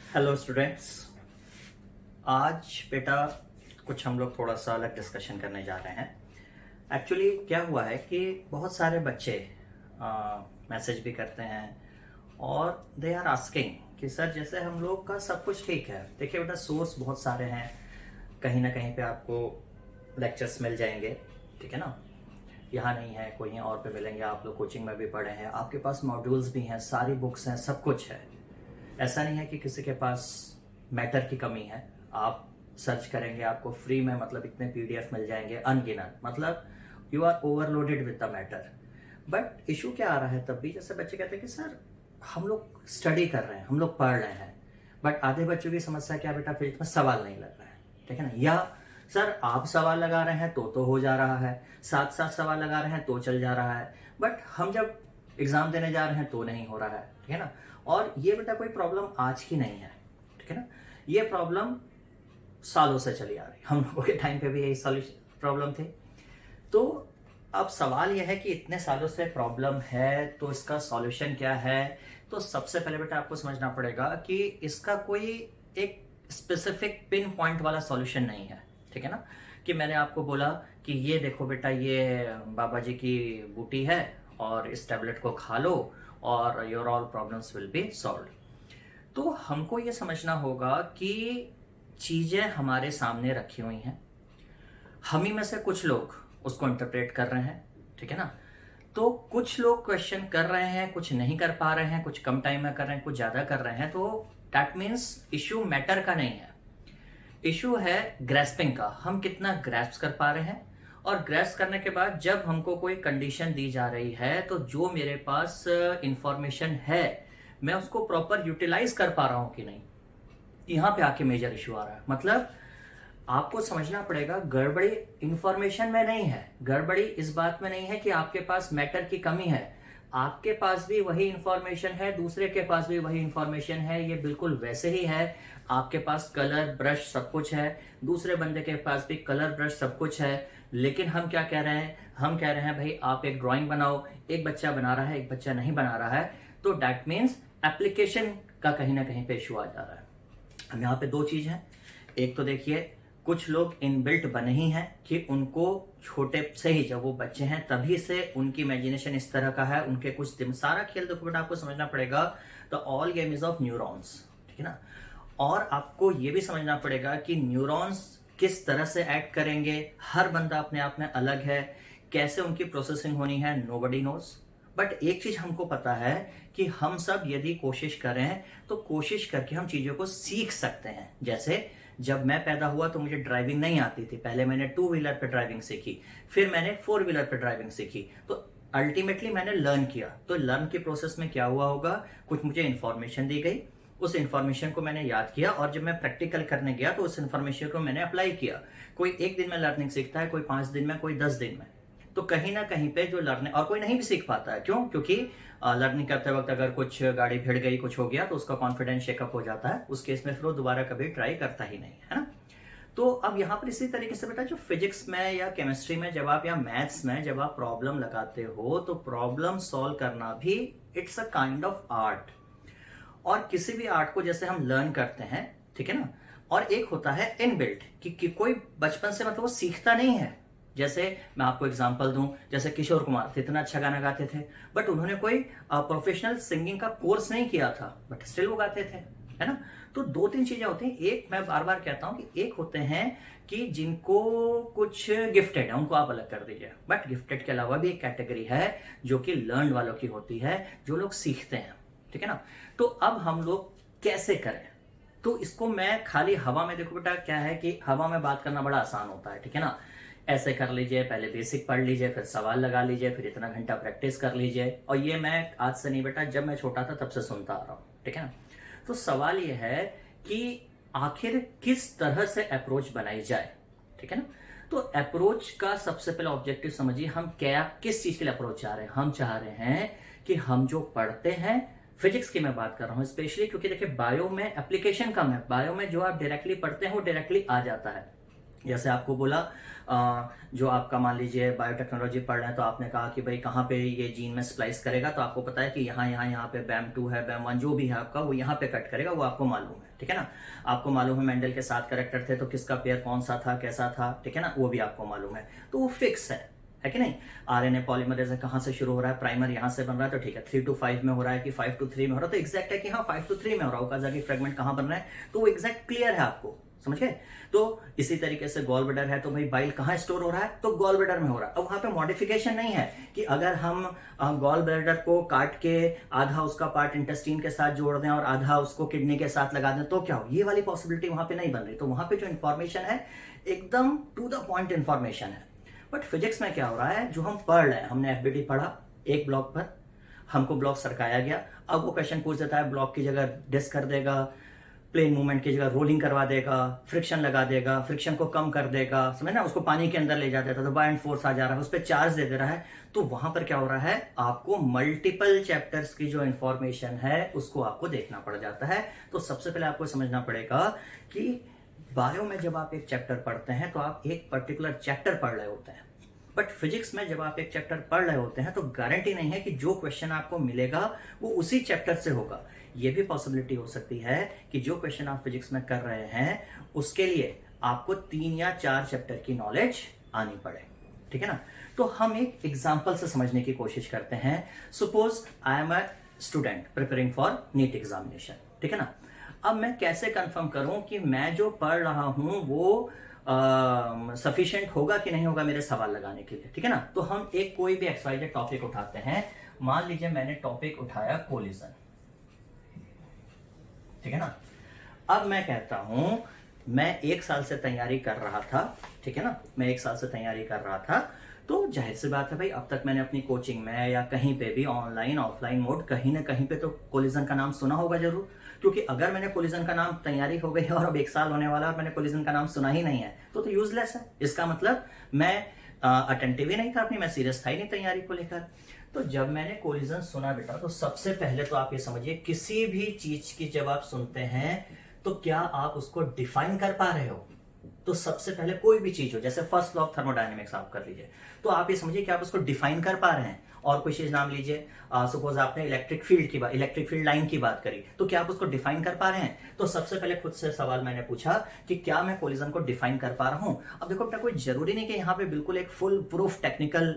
Hello students. आज बेटा कुछ हम लोग थोड़ा सा अलग डिस्कशन करने जा रहे हैं। एक्चुअली क्या हुआ है कि बहुत सारे बच्चे मैसेज भी करते हैं और दे आर आस्किंग कि सर जैसे हम लोग का सब कुछ ठीक है। देखिए बेटा, सोर्स बहुत सारे हैं, कहीं ना कहीं पे आपको लेक्चर्स मिल जाएंगे, ठीक है ना। यहाँ नहीं है, कोई और पे मिलेंगे। आप लोग कोचिंग में भी पढ़े हैं, आपके पास मॉड्यूल्स भी हैं, सारी बुक्स हैं, सब कुछ है। ऐसा नहीं है कि किसी के पास मैटर की कमी है। आप सर्च करेंगे, आपको फ्री में मतलब इतने पीडीएफ मिल जाएंगे अनगिनत। मतलब you are overloaded with the matter. But issue क्या आ रहा है तब भी, जैसे बच्चे कहते हैं कि सर हम लोग स्टडी कर रहे हैं, हम लोग पढ़ रहे हैं, बट आधे बच्चों की समस्या क्या बेटा, फिर में सवाल नहीं लग रहा है, ठीक है ना। या सर आप सवाल लगा रहे हैं तो हो जा रहा है, साथ साथ सवाल लगा रहे हैं तो चल जा रहा है, बट हम जब एग्जाम देने जा रहे हैं तो नहीं हो रहा है, ठीक है ना। और ये बेटा कोई प्रॉब्लम आज की नहीं है, ठीक है ना। ये प्रॉब्लम सालों से चली आ रही, हम लोगों के टाइम पे भी यही सॉल्यूशन प्रॉब्लम थी। तो अब सवाल यह है कि इतने सालों से प्रॉब्लम है तो इसका सॉल्यूशन क्या है। तो सबसे पहले बेटा आपको समझना पड़ेगा कि इसका कोई एक स्पेसिफिक पिन पॉइंट वाला सॉल्यूशन नहीं है, ठीक है ना। कि मैंने आपको बोला कि ये देखो बेटा, ये बाबा जी की बूटी है और इस टैबलेट को खा लो और your all problems will be solved. तो हमको ये समझना होगा कि चीजें हमारे सामने रखी हुई हैं, हम ही में से कुछ लोग उसको इंटरप्रेट कर रहे हैं, ठीक है ना। तो कुछ लोग क्वेश्चन कर रहे हैं, कुछ नहीं कर पा रहे हैं, कुछ कम टाइम में कर रहे हैं, कुछ ज्यादा कर रहे हैं। तो दैट मीन्स इश्यू मैटर का नहीं है, इशू है ग्रेस्पिंग का। हम कितना ग्रेस्प कर पा रहे हैं, और ग्रेस्प करने के बाद जब हमको कोई कंडीशन दी जा रही है तो जो मेरे पास इंफॉर्मेशन है मैं उसको प्रॉपर यूटिलाइज कर पा रहा हूं कि नहीं। यहां पे आके मेजर इशू आ रहा है। मतलब आपको समझना पड़ेगा, गड़बड़ी इंफॉर्मेशन में नहीं है, गड़बड़ी इस बात में नहीं है कि आपके पास मैटर की कमी है। आपके पास भी वही इंफॉर्मेशन है, दूसरे के पास भी वही इंफॉर्मेशन है, ये बिल्कुल वैसे ही है। आपके पास कलर ब्रश सब कुछ है, दूसरे बंदे के पास भी कलर ब्रश सब कुछ है। लेकिन हम क्या कह रहे हैं, हम कह रहे हैं भाई आप एक ड्राइंग बनाओ, एक बच्चा बना रहा है, एक बच्चा नहीं बना रहा है। तो दैट मीन्स एप्लीकेशन का कहीं ना कहीं पे इशू आ जा रहा है। हम यहाँ पे दो चीज है। एक तो देखिए, कुछ लोग इनबिल्ट बने ही हैं कि उनको छोटे से ही, जब वो बच्चे हैं तभी से उनकी इमेजिनेशन इस तरह का है, उनके कुछ सारा खेल देखो बेटा आपको समझना पड़ेगा। तो all game is of neurons, ठीक है ना। और आपको ये भी समझना पड़ेगा कि न्यूरॉन्स किस तरह से एक्ट करेंगे, हर बंदा अपने आप में अलग है, कैसे उनकी प्रोसेसिंग होनी है, नोबडी नोज। बट एक चीज हमको पता है कि हम सब यदि कोशिश करें तो कोशिश करके हम चीजों को सीख सकते हैं। जैसे जब मैं पैदा हुआ तो मुझे ड्राइविंग नहीं आती थी, पहले मैंने 2 व्हीलर पे ड्राइविंग सीखी, फिर मैंने 4 व्हीलर पे ड्राइविंग सीखी, तो अल्टीमेटली मैंने लर्न किया। तो लर्न के प्रोसेस में क्या हुआ होगा, कुछ मुझे इंफॉर्मेशन दी गई, उस इंफॉर्मेशन को मैंने याद किया, और जब मैं प्रैक्टिकल करने गया तो उस इंफॉर्मेशन को मैंने अप्लाई किया। कोई 1 दिन में लर्निंग सीखता है, कोई 5 दिन में, कोई 10 दिन में। तो कहीं ना कहीं पे जो लर्निंग, और कोई नहीं भी सीख पाता है, क्यों? क्योंकि लर्निंग करते वक्त अगर कुछ गाड़ी भिड़ गई, कुछ हो गया, तो उसका कॉन्फिडेंस शेकअप हो जाता है, उस केस में फिर वो दोबारा कभी ट्राई करता ही नहीं है ना। तो अब यहाँ पर इसी तरीके से बेटा, जो फिजिक्स में या केमिस्ट्री में जब आप, या मैथ्स में जब आप प्रॉब्लम लगाते हो, तो प्रॉब्लम सॉल्व करना भी it's a kind of art. और किसी भी आर्ट को जैसे हम लर्न करते हैं, ठीक है ना, और एक होता है इनबिल्ट कि कोई बचपन से मतलब वो सीखता नहीं है। जैसे मैं आपको एग्जांपल दूं, जैसे किशोर कुमार थे, इतना अच्छा गाना गाते थे, बट उन्होंने कोई प्रोफेशनल सिंगिंग का कोर्स नहीं किया था, बट स्टिल वो गाते थे, है ना। तो 2-3 चीजें होती हैं। एक, मैं बार बार कहता हूं कि एक होते हैं कि जिनको कुछ गिफ्टेड है, उनको आप अलग कर दीजिए, बट गिफ्टेड के अलावा भी एक कैटेगरी है जो कि लर्न वालों की होती है, जो लोग सीखते हैं, ठीक है ना। तो अब हम लोग कैसे करें, तो इसको मैं खाली हवा में, देखो बेटा क्या है कि हवा में बात करना बड़ा आसान होता है, ठीक है ना। ऐसे कर लीजिए, पहले बेसिक पढ़ लीजिए, फिर सवाल लगा लीजिए, फिर इतना घंटा प्रैक्टिस कर लीजिए। और ये मैं आज से नहीं बेटा, जब मैं छोटा था तब से सुनता आ रहा हूं, ठीक है ना। तो सवाल ये है कि आखिर किस तरह से अप्रोच बनाई जाए, ठीक है ना। तो अप्रोच का सबसे पहला ऑब्जेक्टिव समझिए, हम क्या, किस चीज के लिए अप्रोच चाह रहे हैं। हम चाह रहे हैं कि हम जो पढ़ते हैं, फिजिक्स की मैं बात कर रहा हूं स्पेशली, क्योंकि देखिए बायो में एप्लीकेशन कम है, बायो में जो आप डायरेक्टली पढ़ते हैं वो डायरेक्टली आ जाता है। जैसे आपको बोला जो आपका मान लीजिए बायोटेक्नोलॉजी पढ़ रहे हैं, तो आपने कहा कि भाई कहाँ पे ये जीन में स्प्लाइस करेगा, तो आपको पता है कि यहाँ पे बैम 2 है, बैम 1 जो भी है आपका वो यहाँ पे कट करेगा, वो आपको मालूम है, ठीक है ना। आपको मालूम है मेंडल के 7 कैरेक्टर थे, तो किसका पेयर कौन सा था, कैसा था, ठीक है ना, वो भी आपको मालूम है, तो वो फिक्स है कि नहीं। आरएनए पॉलीमरेज कहाँ से शुरू हो रहा है, प्राइमर यहाँ से बन रहा है, तो ठीक है 3 to 5 में हो रहा है कि 5 to 3 में हो रहा है, तो एग्जैक्ट है कि हाँ 5 to 3 में हो रहा है, ओकाज़की फ्रेगमेंट कहाँ बन रहा है, तो वो एग्जैक्ट क्लियर है आपको, समझ गए। तो इसी तरीके से गॉल ब्लैडर है, तो भाई बाइल कहाँ स्टोर हो रहा है, तो गॉल ब्लैडर में हो रहा है। अब वहां पे मॉडिफिकेशन नहीं है कि अगर हम गॉल ब्लैडर को काट के आधा उसका पार्ट इंटेस्टाइन के साथ जोड़ दें और आधा उसको किडनी के साथ लगा दें तो क्या हो, ये वाली पॉसिबिलिटी वहां पे नहीं बन रही। तो वहां पे जो इंफॉर्मेशन है एकदम टू द पॉइंट इंफॉर्मेशन है। बट फिजिक्स में क्या हो रहा है, जो हम पढ़ रहे हैं, हमने एफबीटी पढ़ा एक ब्लॉक पर, हमको ब्लॉक सरकाया गया, अब वो क्वेश्चन पूछ देता है ब्लॉक की जगह डिस्क कर देगा, प्लेन मूवमेंट की जगह रोलिंग करवा देगा, फ्रिक्शन लगा देगा, फ्रिक्शन को कम कर देगा, समझ ना, उसको पानी के अंदर ले जा देता, तो बाइंड फोर्स आ जा रहा है, उस पर चार्ज दे दे रहा है। तो वहां पर क्या हो रहा है, आपको मल्टीपल चैप्टर्स की जो इंफॉर्मेशन है उसको आपको देखना पड़ जाता है। तो सबसे पहले आपको समझना पड़ेगा कि बायो में जब आप एक चैप्टर पढ़ते हैं तो आप एक पर्टिकुलर चैप्टर पढ़ रहे होते हैं, बट फिजिक्स में जब आप एक चैप्टर पढ़ रहे होते हैं तो गारंटी नहीं है कि जो क्वेश्चन आपको मिलेगा वो उसी चैप्टर से होगा। ये भी पॉसिबिलिटी हो सकती है कि जो क्वेश्चन आप फिजिक्स में कर रहे हैं उसके लिए आपको 3 या 4 चैप्टर की नॉलेज आनी पड़े, ठीक है ना। तो हम एक एग्जांपल से समझने की कोशिश करते हैं। Suppose I am a student preparing for NEET examination, ठीक है ना। अब मैं कैसे कंफर्म करूं कि मैं जो पढ़ रहा हूं वो सफिशिएंट होगा कि नहीं होगा मेरे सवाल लगाने के लिए, ठीक है ना। तो हम एक कोई भी एक्सवाइजेड टॉपिक उठाते हैं, मान लीजिए मैंने टॉपिक उठाया कोलिजन, ठीक है ना। अब मैं कहता हूं मैं 1 साल से तैयारी कर रहा था, ठीक है ना, मैं 1 साल से तैयारी कर रहा था, तो जाहिर सी बात है भाई अब तक मैंने अपनी कोचिंग में या कहीं पे भी ऑनलाइन ऑफलाइन मोड कहीं ना कहीं पे तो कोलिजन का नाम सुना होगा जरूर। क्योंकि अगर मैंने कोलिजन का नाम, तैयारी हो गई है और अब 1 साल होने वाला और मैंने कोलिजन का नाम सुना ही नहीं है तो यूजलेस है। इसका मतलब मैं अटेंटिव ही नहीं था अपनी, मैं सीरियस था ही नहीं तैयारी को लेकर। तो जब मैंने कोलिजन सुना बेटा, तो सबसे पहले तो आप ये समझिए किसी भी चीज की जब आप सुनते हैं तो क्या आप उसको डिफाइन कर पा रहे हो। तो सबसे पहले कोई भी चीज हो, जैसे फर्स्ट लॉ ऑफ थर्मोडायनेमिक्स आप कर लीजिए, तो आप ये समझिए कि आप उसको डिफाइन कर पा रहे हैं। और कोई चीज नाम लीजिए, सपोज आपने इलेक्ट्रिक फील्ड लाइन की बात करी, तो क्या आप उसको डिफाइन कर पा रहे हैं। तो सबसे पहले खुद से सवाल मैंने पूछा कि क्या मैं कोलिजन को डिफाइन कर पा रहा हूं। अब देखो बेटा, कोई जरूरी नहीं कि यहाँ पे बिल्कुल एक फुल प्रूफ टेक्निकल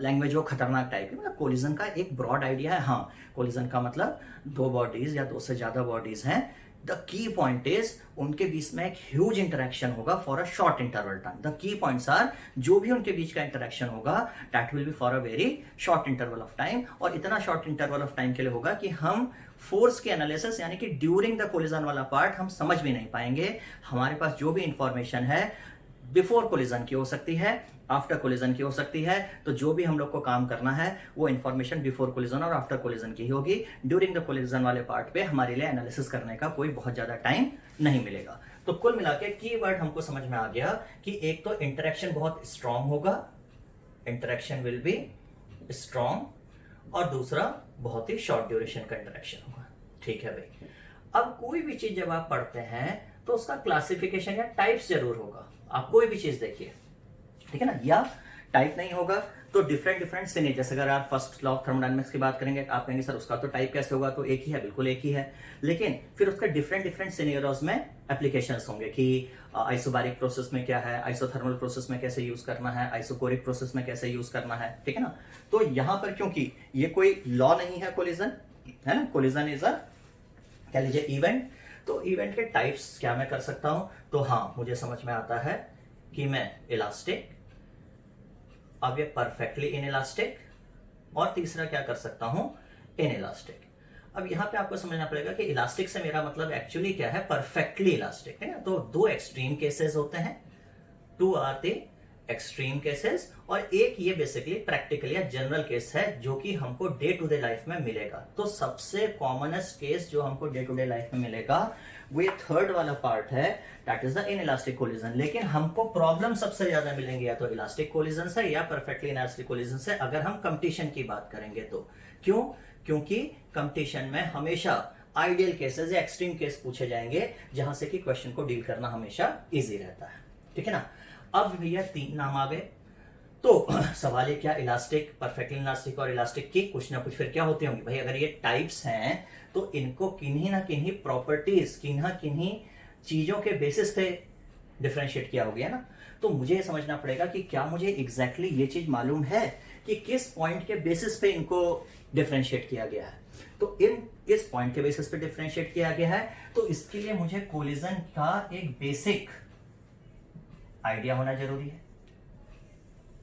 लैंग्वेज हो, खतरनाक टाइप की, मतलब कोलिजन का एक ब्रॉड आइडिया है। हाँ, कोलिजन का मतलब 2 बॉडीज या 2 से ज्यादा बॉडीज हैं, द की पॉइंट इज उनके बीच में एक ह्यूज इंटरेक्शन होगा for a short interval time. The key points are, जो भी उनके बीच का इंटरेक्शन होगा that will be for a very short interval of time, और इतना शॉर्ट इंटरवल ऑफ टाइम के लिए होगा कि हम फोर्स के एनालिसिस यानी कि ड्यूरिंग द कोलिजन वाला पार्ट हम समझ भी नहीं पाएंगे। हमारे पास जो भी इंफॉर्मेशन है बिफोर कोलिजन की हो सकती है, आफ्टर कोलिजन की हो सकती है, तो जो भी हम लोग को काम करना है वो इंफॉर्मेशन बिफोर कोलिजन और आफ्टर कोलिजन की होगी। ड्यूरिंग द कोलिजन वाले पार्ट पे हमारे लिए एनालिसिस करने का कोई बहुत ज्यादा टाइम नहीं मिलेगा। तो कुल मिला के कीवर्ड हमको समझ में आ गया कि एक तो इंटरेक्शन बहुत स्ट्रांग होगा, इंटरेक्शन विल बी स्ट्रांग, और दूसरा बहुत ही शॉर्ट ड्यूरेशन का इंटरेक्शन होगा, ठीक है भाई। अब कोई भी चीज जब आप पढ़ते हैं तो उसका क्लासिफिकेशन या टाइप्स जरूर होगा। आप कोई भी चीज देखिए, ठीक है ना, या टाइप नहीं होगा तो डिफरेंट सिनेरियो, जैसे अगर आप फर्स्ट लॉ ऑफ थर्मोडायनेमिक्स की बात करेंगे, आप कहेंगे सर उसका तो टाइप कैसे होगा, तो एक ही है, बिल्कुल एक ही है, लेकिन फिर उसका डिफरेंट सिनेरियोज में एप्लीकेशंस होंगे कि आइसोबारिक प्रोसेस में क्या है, आइसोथर्मल प्रोसेस में कैसे यूज करना है, आइसोकोरिक प्रोसेस में कैसे यूज करना है, ठीक है ना। तो यहां पर क्योंकि ये कोई लॉ नहीं है कोलिजन, है ना, कोलिजन इज अ कह लीजिए इवेंट, तो इवेंट के टाइप्स क्या मैं कर सकता हूं, तो हाँ मुझे समझ में आता है कि मैं इलास्टिक, अब ये परफेक्टली इनइलास्टिक, और तीसरा क्या कर सकता हूं, इनइलास्टिक। अब यहां पे आपको समझना पड़ेगा कि इलास्टिक से मेरा मतलब एक्चुअली क्या है, परफेक्टली इलास्टिक है। तो 2 एक्सट्रीम केसेस होते हैं, 2 आर द एक्सट्रीम केसेस, और एक ये बेसिकली प्रैक्टिकल या जनरल केस है जो कि हमको डे टू डे लाइफ में मिलेगा। तो सबसे कॉमनेस्ट केस जो हमको डे टू डे लाइफ में मिलेगा वो ये थर्ड वाला पार्ट है, that is the inelastic collision. लेकिन हमको प्रॉब्लम सबसे ज्यादा मिलेंगे या तो इलास्टिक कोलिजन से या परफेक्टली इनइलास्टिक कोलिजन से, अगर हम कंपटीशन की बात करेंगे तो। क्यों? क्योंकि कंपटीशन में हमेशा आइडियल केसेस या एक्सट्रीम केस पूछे जाएंगे जहां से कि क्वेश्चन को डील करना हमेशा इजी रहता है। ठीक है ना। अब भैया 3 नाम आ गए, तो सवाल है क्या, इलास्टिक, परफेक्टली इलास्टिक और इलास्टिक की कुछ ना कुछ फिर क्या होती होंगी भाई। अगर ये टाइप्स हैं तो इनको किन्हीं ना किन्हीं प्रॉपर्टीज, किन्हीं चीजों के बेसिस पे डिफरेंशिएट किया हो गया ना। तो मुझे ये समझना पड़ेगा कि क्या मुझे एग्जैक्टली ये चीज मालूम है कि किस पॉइंट के बेसिस पे इनको डिफरेंशिएट किया गया है। तो इन किस पॉइंट के बेसिस पे डिफरेंशिएट किया गया है, तो इसके लिए मुझे कोलिजन का एक बेसिक आइडिया होना जरूरी है।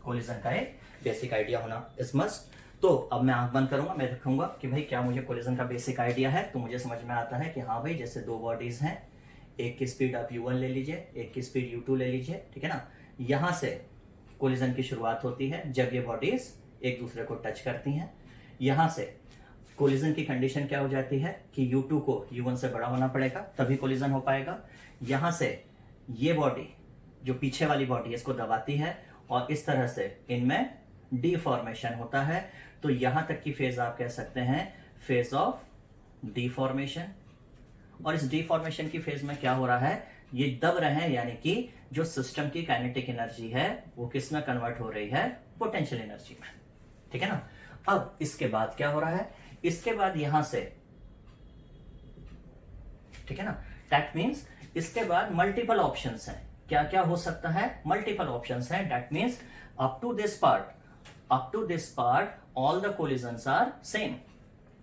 कोलिजन का एक बेसिक आइडिया होना इज मस्ट। तो अब मैं आंख बंद करूंगा, मैं रखूंगा कि भाई क्या मुझे कोलिजन का बेसिक आइडिया है। तो मुझे समझ में आता है कि हाँ भाई, जैसे 2 बॉडीज हैं, एक की स्पीड आप u1 ले लीजिए, एक की स्पीड u2 ले लीजिए, ठीक है ना। यहां से कोलिजन की शुरुआत होती है जब ये बॉडीज एक दूसरे को टच करती हैं। यहां से कोलिजन की कंडीशन क्या हो जाती है कि u2 को u1 से बड़ा होना पड़ेगा, तभी कोलिजन हो पाएगा। यहां से ये बॉडी जो पीछे वाली बॉडी है इसको दबाती है और इस तरह से इनमें डीफॉर्मेशन होता है। तो यहां तक की फेज आप कह सकते हैं फेज ऑफ डीफॉर्मेशन। और इस डीफॉर्मेशन की फेज में क्या हो रहा है, ये दब रहे हैं, यानी कि जो सिस्टम की काइनेटिक एनर्जी है वो किस में कन्वर्ट हो रही है, पोटेंशियल एनर्जी में, ठीक है ना। अब इसके बाद क्या हो रहा है, इसके बाद यहां से, ठीक है ना, दैट मीन्स इसके बाद मल्टीपल ऑप्शंस हैं। क्या क्या हो सकता है, मल्टीपल ऑप्शंस हैं। That means up to this part all the collisions are same,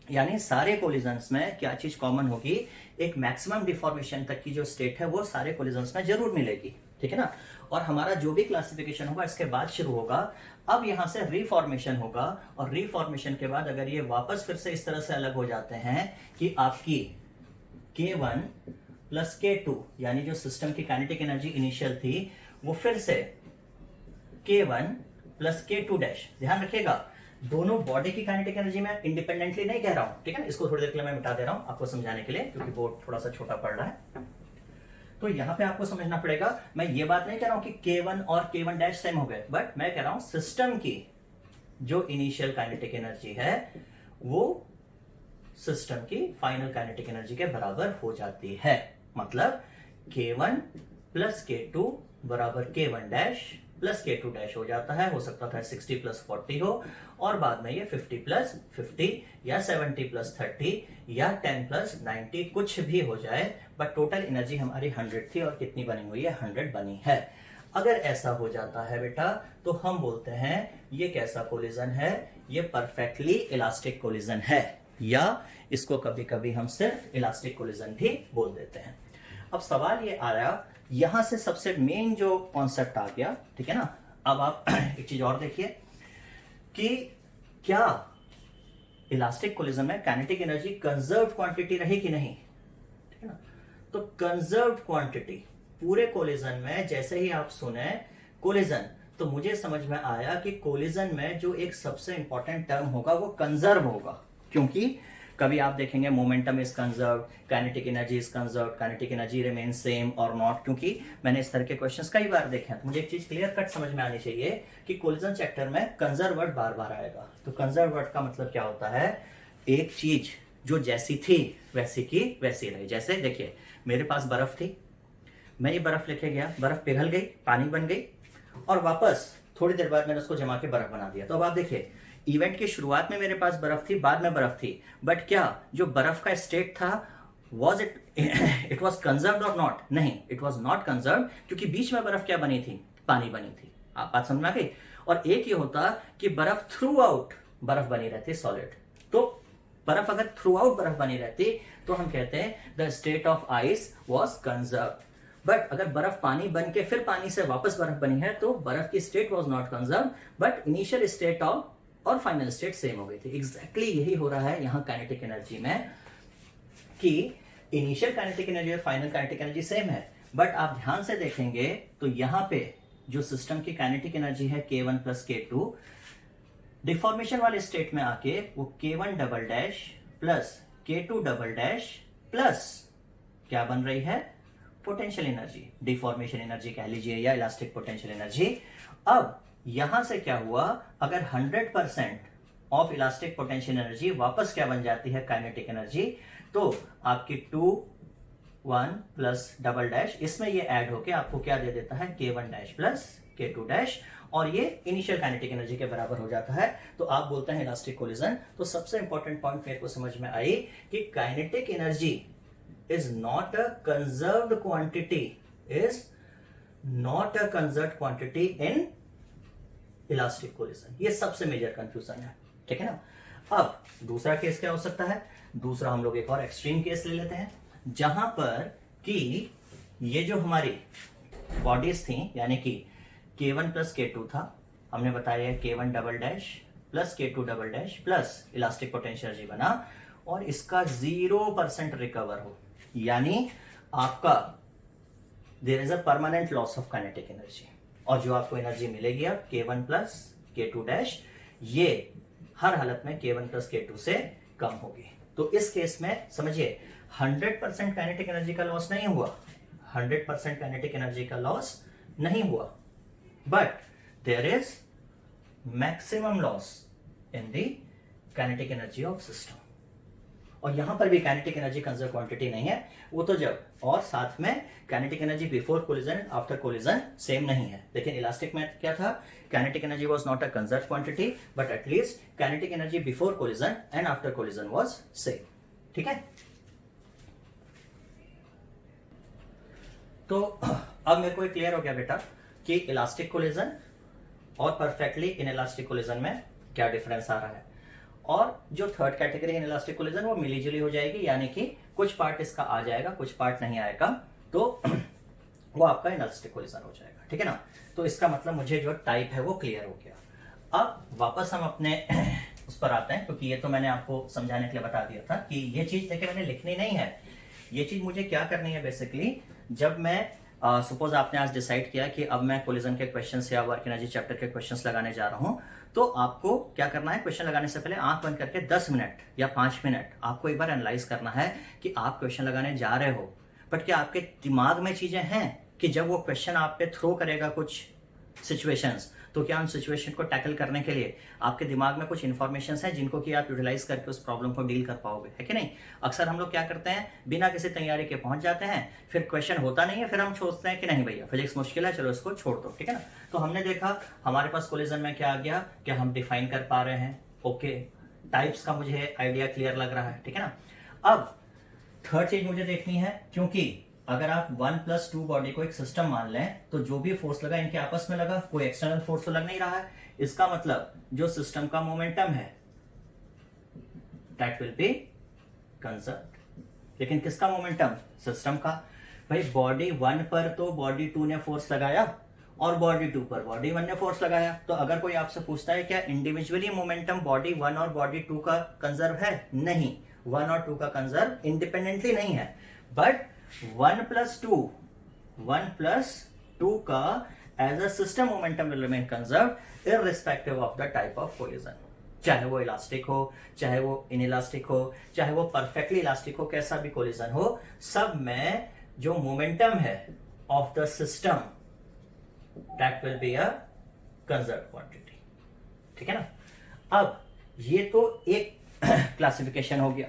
यानी सारे कोलिजन्स में क्या चीज कॉमन होगी, एक मैक्सिमम डिफॉर्मेशन तक की जो स्टेट है वो सारे कोलिजन्स में जरूर मिलेगी, ठीक है ना। और हमारा जो भी क्लासिफिकेशन होगा इसके बाद शुरू होगा। अब यहां से रिफॉर्मेशन होगा और रिफॉर्मेशन के बाद अगर ये वापस फिर से इस तरह से अलग हो जाते हैं कि आपकी K1 प्लस K2, यानी जो सिस्टम की काइनेटिक एनर्जी इनिशियल थी वो फिर से K1 प्लस K2 डैश। ध्यान रखिएगा, दोनों बॉडी की काइनेटिक एनर्जी में इंडिपेंडेंटली नहीं कह रहा हूं, ठीक है ना। इसको थोड़ी देर के लिए मैं मिटा दे रहा हूं आपको समझाने के लिए, क्योंकि बोर्ड थोड़ा सा छोटा पड़ रहा है। तो यहां पे आपको समझना पड़ेगा, मैं ये बात नहीं कह रहा हूं कि K1 और K1 डैश सेम हो गए, बट मैं कह रहा हूं सिस्टम की जो इनिशियल काइनेटिक एनर्जी है वो सिस्टम की फाइनल काइनेटिक एनर्जी के बराबर हो जाती है। मतलब K1 प्लस K2 बराबर K1 dash plus K2 dash हो जाता है। हो सकता था 60 प्लस 40 हो, और बाद में ये 50 प्लस 50 या 70 प्लस 30 या 10 प्लस 90 कुछ भी हो जाए, बट टोटल एनर्जी हमारी 100 थी और कितनी बनी हुई है, 100 बनी है। अगर ऐसा हो जाता है बेटा तो हम बोलते हैं ये कैसा कोलिजन है, ये परफेक्टली इलास्टिक कोलिजन है, या इसको कभी कभी हम सिर्फ इलास्टिक कोलिजन भी बोल देते हैं। अब सवाल ये आया, यहां से सबसे मेन जो कॉन्सेप्ट आ गया, ठीक है ना। अब आप एक चीज और देखिए कि क्या इलास्टिक कोलिजन में काइनेटिक एनर्जी कंजर्व्ड क्वांटिटी रही कि नहीं, ठीक है ना। तो कंजर्व्ड क्वांटिटी पूरे कोलिजन में, जैसे ही आप सुने कोलिजन तो मुझे समझ में आया कि कोलिजन में जो एक सबसे इंपॉर्टेंट टर्म होगा वो कंजर्व होगा, क्योंकि कभी आप देखेंगे momentum is conserve, kinetic energy is conserve, kinetic energy remain same और नॉट, क्योंकि मैंने इस तरह के क्वेश्चंस कई बार देखे हैं। तो मुझे एक चीज क्लियर कट समझ में आनी चाहिए कि कोलिजन चैप्टर में कंजर्व वर्ड बार बार आएगा। तो कंजर्व वर्ड का मतलब क्या होता है, एक चीज जो जैसी थी वैसी की वैसी रही। जैसे देखिए, मेरे पास बर्फ थी, मैं ये बर्फ लेके गया, बर्फ पिघल गई, पानी बन गई, और वापस थोड़ी देर बाद मैंने उसको जमा के बर्फ बना दिया। तो अब आप देखिए, इवेंट की शुरुआत में मेरे पास बर्फ थी, बाद में बर्फ थी, बट क्या जो बर्फ का स्टेट था वॉज इट वॉज कंजर्व्ड और नॉट? नहीं, इट वॉज नॉट कंजर्व्ड, क्योंकि बीच में बर्फ क्या बनी थी, पानी बनी थी। आप बात समझ में आ गई। और एक ये होता कि बर्फ थ्रू आउट बर्फ बनी रहती सॉलिड। तो बर्फ अगर थ्रू आउट बर्फ बनी रहती तो हम कहते हैं the state of ice was conserved. But अगर बर्फ पानी बन के फिर पानी से वापस बर्फ बनी है तो बर्फ की state was not conserved, but initial state of और फाइनल स्टेट सेम हो गई थी। एग्जैक्टली यही हो रहा है यहाँ काइनेटिक एनर्जी में, कि इनिशियल काइनेटिक एनर्जी और फाइनल काइनेटिक एनर्जी सेम है, बट आप ध्यान से देखेंगे तो यहाँ पे जो सिस्टम की काइनेटिक एनर्जी है K1 प्लस K2, डिफॉर्मेशन वाले स्टेट में आके वो K1 double dash plus K2 double dash plus क्या बन रही है, पोटेंशियल एनर्जी, डिफॉर्मेशन एनर्जी कह लीजिए या इलास्टिक पोटेंशियल एनर्जी। अब यहां से क्या हुआ, अगर 100% ऑफ इलास्टिक पोटेंशियल एनर्जी वापस क्या बन जाती है, काइनेटिक एनर्जी, तो आपकी 2 वन प्लस डबल डैश, इसमें ये ऐड होके आपको क्या दे देता है, K1 dash plus K2 dash, और ये इनिशियल काइनेटिक एनर्जी के बराबर हो जाता है। तो आप बोलते हैं इलास्टिक कोलिजन। तो सबसे इंपॉर्टेंट पॉइंट मेरे को समझ में आई कि kinetic energy is not a conserved quantity, is not a conserved quantity in elastic collision. ये सबसे मेजर कंफ्यूजन है, ठीक है ना। अब दूसरा केस क्या हो सकता है, दूसरा हम लोग एक और एक्सट्रीम केस ले लेते हैं, जहां पर कि ये जो हमारी बॉडीज थी, यानी कि K1 प्लस K2 था, हमने बताया K1 double dash plus K2 double dash plus elastic potential energy बना, और इसका 0% रिकवर हो, यानी आपका there is a permanent loss of kinetic energy, और जो आपको एनर्जी मिलेगी अब K1 प्लस K2 डैश, ये हर हालत में K1 प्लस K2 से कम होगी। तो इस केस में समझिए 100% काइनेटिक एनर्जी का लॉस नहीं हुआ, 100% काइनेटिक एनर्जी का लॉस नहीं हुआ, but there is maximum loss in the kinetic energy of system. और यहां पर भी काइनेटिक एनर्जी कंजर्व क्वांटिटी नहीं है, वो तो जब, और साथ में kinetic energy before collision after collision same नहीं है। लेकिन इलास्टिक में क्या था, kinetic energy was not a conserve quantity, but at least kinetic energy before collision and after collision was same, ठीक है। तो अब मेरे को क्लियर हो गया बेटा कि इलास्टिक कोलिजन और परफेक्टली इन इलास्टिक कोलिजन में क्या डिफरेंस आ रहा है। और जो third category in elastic collision वो मिलीजुली हो जाएगी, यानी कि कुछ पार्ट इसका आ जाएगा, कुछ पार्ट नहीं आएगा, तो वो आपका इलास्टिक कोलिजन हो जाएगा, ठीक है ना। तो इसका मतलब मुझे जो टाइप है वो क्लियर हो गया। अब वापस हम अपने उस पर आते हैं, क्योंकि ये तो मैंने आपको समझाने के लिए बता दिया था कि ये चीज देखिए मैंने लिखनी नहीं है, ये चीज मुझे क्या करनी है बेसिकली, जब मैं सपोज आपने आज डिसाइड किया कि अब मैं कोलिजन के क्वेश्चंस या वर्क एनर्जी चैप्टर के क्वेश्चंस लगाने जा रहा हूं, तो आपको क्या करना है, क्वेश्चन लगाने से पहले आंख बंद करके 10 मिनट या 5 मिनट आपको एक बार एनालाइज करना है कि आप क्वेश्चन लगाने जा रहे हो, बट क्या आपके दिमाग में चीजें हैं कि जब वो क्वेश्चन आप पे थ्रो करेगा कुछ सिचुएशंस, तो क्या उन सिचुएशन को टैकल करने के लिए आपके दिमाग में कुछ इन्फॉर्मेशन है जिनको कि आप यूटिलाइज करके उस प्रॉब्लम को डील कर पाओगे, है कि नहीं। अक्सर हम लोग क्या करते हैं, बिना किसी तैयारी के पहुंच जाते हैं, फिर क्वेश्चन होता नहीं है, फिर हम सोचते हैं कि नहीं भैया फिजिक्स मुश्किल है, चलो इसको छोड़ दो, ठीक है ना। तो हमने देखा हमारे पास कोलिजन में क्या आ गया, क्या हम डिफाइन कर पा रहे हैं, ओके, टाइप्स का मुझे आइडिया क्लियर लग रहा है, ठीक है ना। अब थर्ड चीज मुझे देखनी है, क्योंकि अगर आप 1+2 बॉडी को एक सिस्टम मान लें, तो जो भी फोर्स लगा इनके आपस में लगा, कोई एक्सटर्नल फोर्स तो लग नहीं रहा है, इसका मतलब जो सिस्टम का मोमेंटम है दैट विल बी कंजर्व्ड। लेकिन किसका मोमेंटम, सिस्टम का। भाई बॉडी 1 पर तो बॉडी 2 ने फोर्स लगाया, और बॉडी 2 पर बॉडी 1 ने फोर्स लगाया, तो अगर कोई आपसे पूछता है क्या इंडिविजुअली मोमेंटम बॉडी 1 और बॉडी 2 का कंजर्व है, नहीं, 1 और 2 का कंजर्व इंडिपेंडेंटली नहीं है, बट 1+2 का as a system momentum will remain conserved irrespective of the type of collision, चाहे वो इलास्टिक हो, चाहे वो इनइलास्टिक हो, चाहे वो परफेक्टली इलास्टिक हो, कैसा भी कोलिजन हो, सब में जो मोमेंटम है of the system that will be a conserved quantity, ठीक है ना। अब ये तो एक क्लासिफिकेशन हो गया।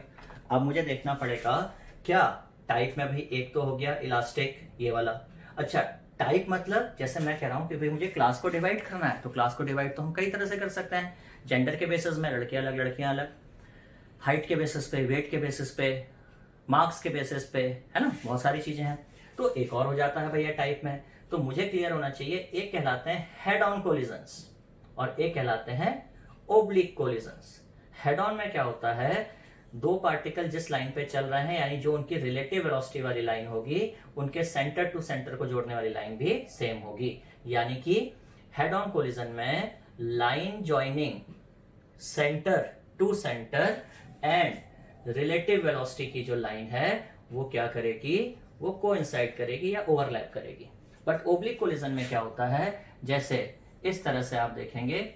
अब मुझे देखना पड़ेगा क्या टाइप में, भाई एक तो हो गया इलास्टिक ये वाला। अच्छा, टाइप मतलब जैसे मैं कह रहा हूं कि भाई मुझे क्लास को डिवाइड करना है, तो क्लास को डिवाइड तो हम कई तरह से कर सकते हैं, जेंडर के बेसिस में लड़कियां अलग लड़कियां अलग, हाइट के बेसिस पे, वेट के बेसिस पे, मार्क्स के बेसिस पे, है ना, बहुत सारी चीजें हैं। तो एक और हो जाता है भैया टाइप में, तो मुझे क्लियर होना चाहिए, एक कहलाते हैं हेड ऑन कोलिजन्स और एक कहलाते हैं ओब्लिक कोलिजन्स। हेड ऑन में क्या होता है, दो पार्टिकल जिस लाइन पे चल रहे हैं, यानी जो उनकी रिलेटिव वेलोसिटी वाली लाइन होगी, उनके सेंटर टू सेंटर को जोड़ने वाली लाइन भी सेम होगी, यानी कि हेड ऑन कोलिजन में line joining centre to centre and relative velocity की जो लाइन है वो क्या करेगी, वो कोइंसाइड करेगी या ओवरलैप करेगी। बट ओब्लिक कोलिजन में क्या होता है, जैसे इस तरह से आप देखेंगे,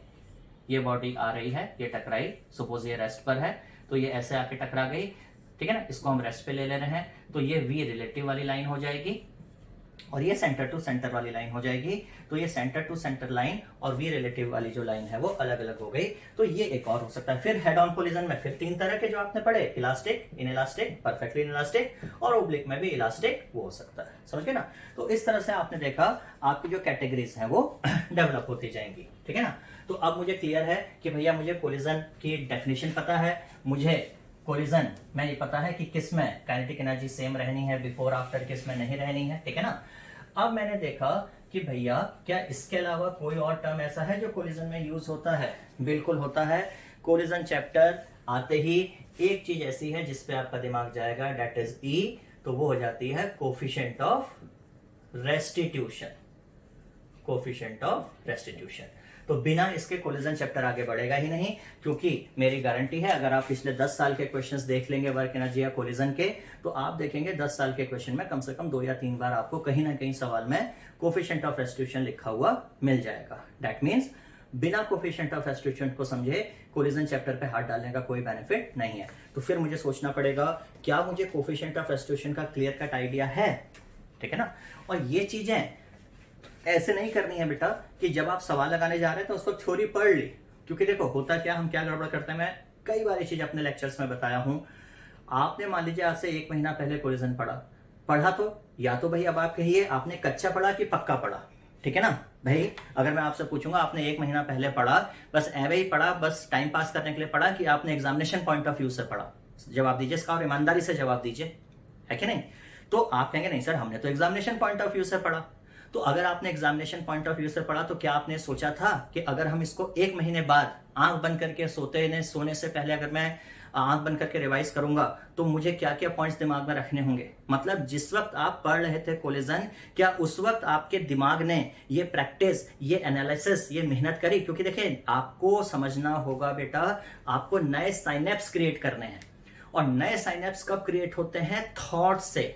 ये बॉडी आ रही है, ये टकराई, सपोज ये रेस्ट पर है, तो ये ऐसे आके टकरा गई, ठीक है ना, इसको हम रेस्ट पे ले रहे हैं, तो ये वी रिलेटिव वाली लाइन हो जाएगी, और ये सेंटर टू सेंटर वाली लाइन हो जाएगी। तो ये सेंटर टू सेंटर लाइन और वी रिलेटिव वाली जो लाइन है वो अलग अलग हो गई। तो ये एक और हो सकता है। फिर हेड ऑन कोलिजन में फिर 3 तरह के जो आपने पढ़े, इलास्टिक, इनइलास्टिक, परफेक्टली इनइलास्टिक और ओब्लिक में भी इलास्टिक वो हो सकता है। समझ गए ना? तो इस तरह से आपने देखा आपकी जो कैटेगरीज हैं वो डेवलप होती जाएंगी। ठीक है ना? तो अब मुझे क्लियर है कि भैया मुझे कोलिजन की डेफिनेशन पता है, मुझे कोलिजन में ये पता है कि किस में काइनेटिक एनर्जी सेम रहनी है बिफोर आफ्टर, किस में नहीं रहनी है। ठीक है ना? अब मैंने देखा कि भैया क्या इसके अलावा कोई और टर्म ऐसा है जो कोलिजन में यूज होता है? बिल्कुल होता है। कोलिजन चैप्टर आते ही एक चीज ऐसी है जिसपे आपका दिमाग जाएगा, डेट इज ई। तो वो हो जाती है coefficient of restitution. Coefficient of restitution. तो बिना इसके कोलिजन चैप्टर आगे बढ़ेगा ही नहीं, क्योंकि मेरी गारंटी है अगर आप पिछले 10 साल के क्वेश्चंस देख लेंगे वर्क एनर्जी या कोलिजन के, तो आप देखेंगे 10 साल के क्वेश्चन में कम से कम 2 या 3 बार आपको कहीं ना कहीं सवाल में कोफिशिएंट ऑफ रेस्टिट्यूशन लिखा हुआ मिल जाएगा। दैट मीन्स बिना कोफिशिएंट ऑफ रेस्टिट्यूशन को समझे कोलिजन चैप्टर पे हाथ डालने का कोई बेनिफिट नहीं है। तो फिर मुझे सोचना पड़ेगा क्या मुझे कोफिशिएंट ऑफ रेस्टिट्यूशन का क्लियर कट आइडिया है? ठीक है ना? और ये चीजें ऐसे नहीं करनी है बेटा कि जब आप सवाल लगाने जा रहे हैं तो उसको थ्योरी पढ़ ली। क्योंकि देखो होता क्या, हम क्या गड़बड़ करते हैं, मैं कई बार ये चीज अपने लेक्चर्स में बताया हूं। आपने मान लीजिए आज से 1 महीना पहले कोलिजन पढ़ा तो या तो भाई अब आप कहिए आपने कच्चा पढ़ा कि पक्का पढ़ा। ठीक है ना भाई? अगर मैं आपसे पूछूंगा आपने 1 महीना पहले पढ़ा, बस ऐवे ही पढ़ा, बस टाइम पास करने के लिए पढ़ा, कि आपने एग्जामिनेशन पॉइंट ऑफ व्यू से पढ़ा? जवाब दीजिए इसका और ईमानदारी से जवाब दीजिए, है कि नहीं? तो आप कहेंगे नहीं सर हमने तो एग्जामिनेशन पॉइंट ऑफ व्यू से पढ़ा। तो अगर आपने एग्जामिनेशन पॉइंट ऑफ व्यू से पढ़ा तो क्या आपने सोचा था कि अगर हम इसको 1 महीने बाद आंख बंद करके सोने से पहले अगर मैं आंख बंद करके रिवाइज करूंगा तो मुझे क्या क्या पॉइंट्स दिमाग में रखने होंगे? मतलब जिस वक्त आप पढ़ रहे थे कोलिजन, क्या उस वक्त आपके दिमाग ने ये प्रैक्टिस, ये एनालिसिस, ये मेहनत करी? क्योंकि देखिए आपको समझना होगा बेटा, आपको नए साइनेप्स क्रिएट करने हैं। और नए साइनेप्स कब क्रिएट होते हैं? थॉट से।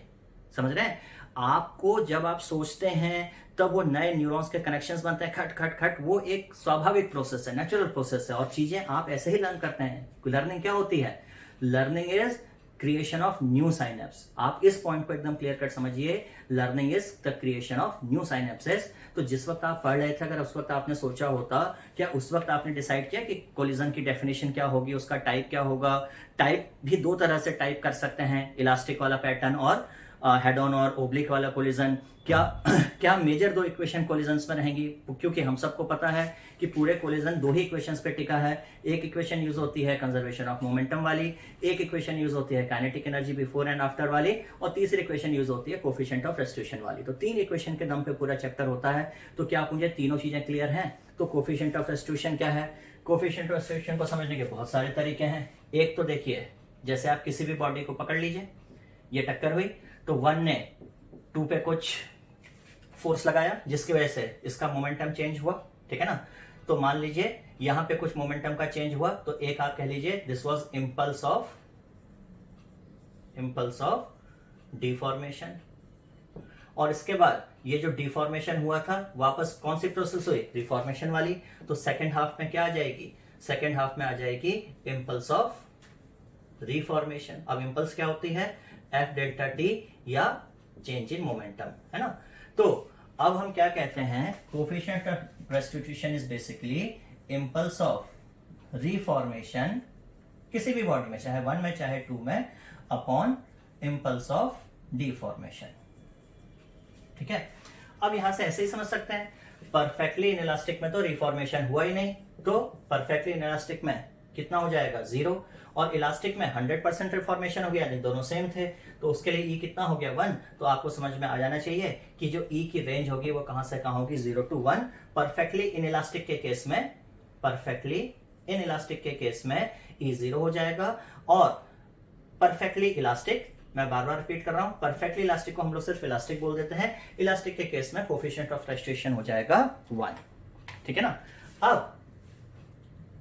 समझ रहे हैं? आपको जब आप सोचते हैं तब वो नए न्यूरॉन्स के कनेक्शंस बनते हैं, खट खट खट। वो एक स्वाभाविक प्रोसेस है, नेचुरल प्रोसेस है। और चीजें आप ऐसे ही लर्न करते हैं। लर्निंग क्या होती है? Learning is creation of new synapse. आप इस पॉइंट को एकदम क्लियर कट समझिए, learning is the creation of new synapses. तो जिस वक्त आप पढ़ रहे थे, अगर उस वक्त आपने सोचा होता, क्या उस वक्त आपने डिसाइड किया कि कोलिजन की डेफिनेशन क्या होगी, उसका टाइप क्या होगा? टाइप भी 2 तरह से टाइप कर सकते हैं, इलास्टिक वाला पैटर्न और हेड ऑन और ओब्लिक वाला कोलिजन। क्या मेजर 2 इक्वेशन कोलिजन्स में रहेंगी? क्योंकि हम सबको पता है कि पूरे कोलिजन 2 ही इक्वेशंस पे टिका है। एक इक्वेशन यूज होती है कंजर्वेशन ऑफ मोमेंटम वाली, एक इक्वेशन यूज होती है kinetic energy before and after वाली, और तीसरी इक्वेशन यूज होती है कोफिशिएंट ऑफ रेस्टिट्यूशन वाली। तो 3 इक्वेशन के दम पे पूरा चैप्टर होता है। तो क्या आप मुझे तीनों चीजें क्लियर हैं? तो कोफिशिएंट ऑफ रेस्टिट्यूशन क्या है? कोफिशिएंट ऑफ रेस्टिट्यूशन को समझने के बहुत सारे तरीके हैं। एक तो देखिए, जैसे आप किसी भी बॉडी को पकड़ लीजिए, ये टक्कर हुई तो 1 ने 2 पे कुछ फोर्स लगाया जिसकी वजह से इसका मोमेंटम चेंज हुआ। ठीक है ना? तो मान लीजिए यहां पे कुछ मोमेंटम का चेंज हुआ, तो एक आप कह लीजिए this was impulse of deformation. और इसके बाद ये जो डिफॉर्मेशन हुआ था वापस कौन सी प्रोसेस हुई? रिफॉर्मेशन वाली। तो सेकेंड हाफ में क्या आ जाएगी? सेकेंड हाफ में आ जाएगी इंपल्स ऑफ रिफॉर्मेशन। अब इंपल्स क्या होती है? एफ डेल्टा टी या चेंज इन मोमेंटम, है ना? तो अब हम क्या कहते हैं? Coefficient of restitution is basically impulse of reformation किसी भी बॉडी में, चाहे 1 में चाहे 2 में, अपॉन इंपल्स ऑफ डिफॉर्मेशन। ठीक है? अब यहां से ऐसे ही समझ सकते हैं, परफेक्टली इनइलास्टिक में तो रिफॉर्मेशन हुआ ही नहीं, तो परफेक्टली इनइलास्टिक में कितना हो जाएगा? 0। और इलास्टिक में 100% रिफॉर्मेशन हो गया, यानी दोनों सेम थे, तो उसके लिए ई कितना हो गया? 1। तो आपको समझ में आ जाना चाहिए कि जो ई की रेंज होगी वो कहां से कहां होगी? 0 to 1। परफेक्टली इनइलास्टिक के केस में ई 0 हो जाएगा। और परफेक्टली इलास्टिक, मैं बार बार रिपीट कर रहा हूं, परफेक्टली इलास्टिक को हम लोग सिर्फ इलास्टिक बोल देते हैं। इलास्टिक के केस में कोफिशिएंट ऑफ रेस्टिट्यूशन हो जाएगा 1। ठीक है ना? अब